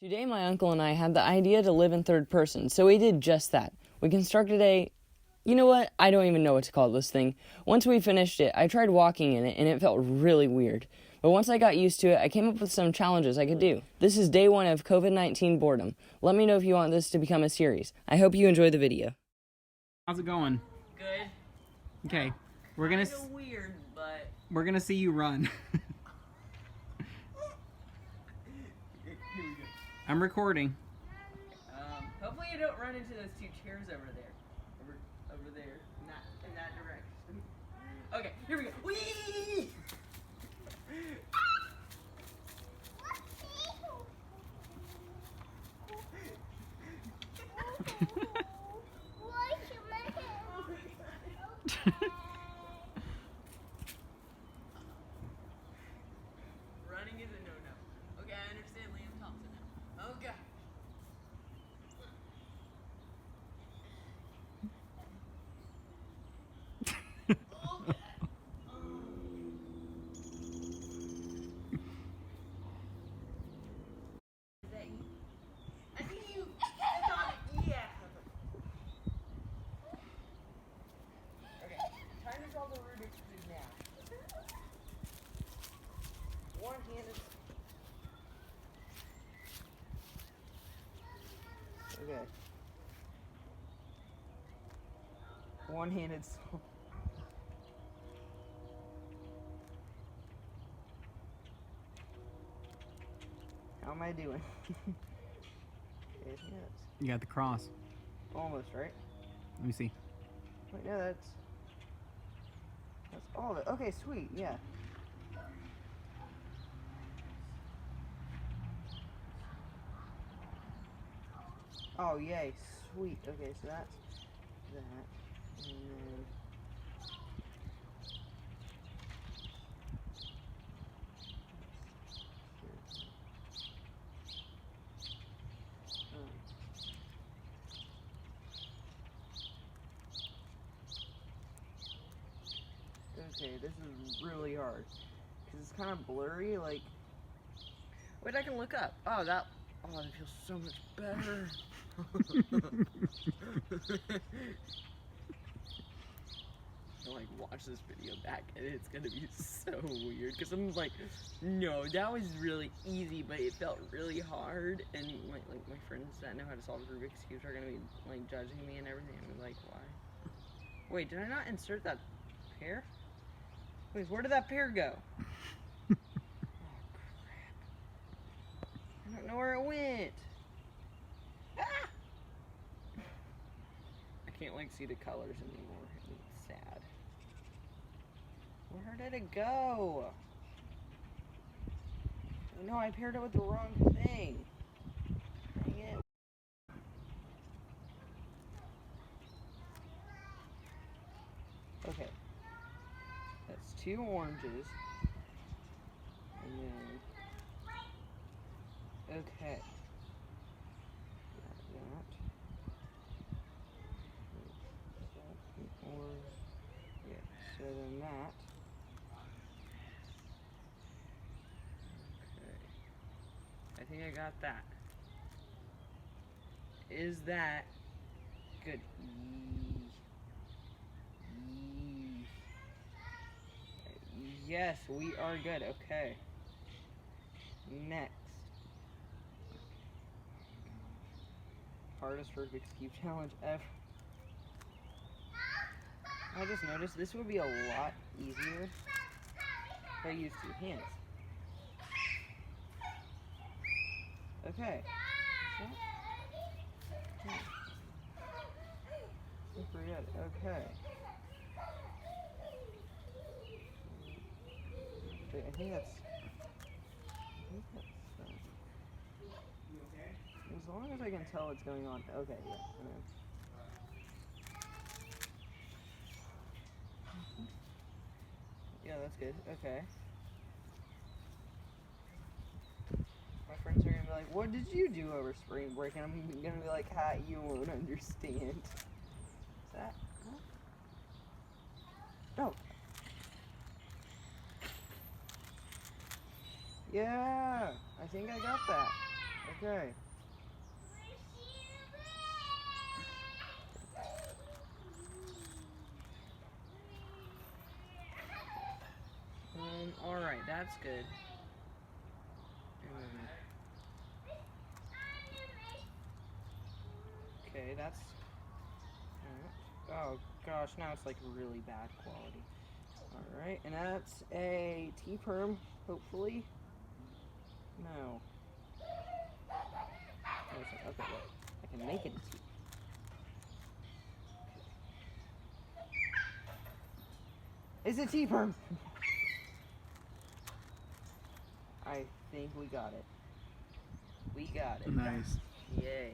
Today, my uncle and I had the idea to live in third person, so we did just that. We constructed you know what? I don't even know what to call this thing. Once we finished it, I tried walking in it, and it felt really weird. But once I got used to it, I came up with some challenges I could do. This is day 1 of COVID-19 Boredom. Let me know if you want this to become a series. I hope you enjoy the video. How's it going? Good. Okay, we're gonna weird, but we're gonna see you run. I'm recording. Hopefully you don't run into those 2 chairs over there. Over there, in that direction. Okay, here we go. Whee! Running is a no-no. Okay, I understand Liam Thompson now. Okay. I think you thought, yeah. Okay, time to solve the Rubik's Cube now. One-handed. Okay. One-handed. How am I doing? Okay, yes. You got the cross. Almost, right? Let me see. Wait, no, that's all of it. Okay, sweet, yeah. Oh, yay, sweet. Okay, so that's that. And then... Okay, this is really hard. Because it's kind of blurry, like... Wait, I can look up. Oh, that feels so much better. I'll, like, watch this video back, and it's gonna be so weird. Because I'm like, no, that was really easy, but it felt really hard. And, my friends that know how to solve Rubik's Cubes are gonna be, like, judging me and everything. I'm like, why? Wait, did I not insert that pair? Wait, where did that pair go? Oh, crap. I don't know where it went. Ah! I can't, like, see the colors anymore. It's sad. Where did it go? Oh, no, I paired it with the wrong thing. Dang it. Okay. That's 2 oranges. And then... Okay. Yeah, so then that. Okay. I think I got that. Is that good? Yes, we are good. Okay. Next. Hardest Rubik's Cube challenge ever. I just noticed this would be a lot easier if I used 2 hands. Okay. Super good. Okay. Wait, I think that's as long as I can tell what's going on. Okay, yeah. Yeah, that's good. Okay. My friends are gonna be like, what did you do over spring break? And I'm gonna be like, ha, you won't understand. Is that? No. Yeah, I think I got that. Okay. Alright, that's good. Okay, that's... Oh gosh, now it's like really bad quality. Alright, and that's a T-perm, hopefully. No. Okay, look. I can make it a T. It's a T-perm! I think we got it. We got it. Nice. Yay.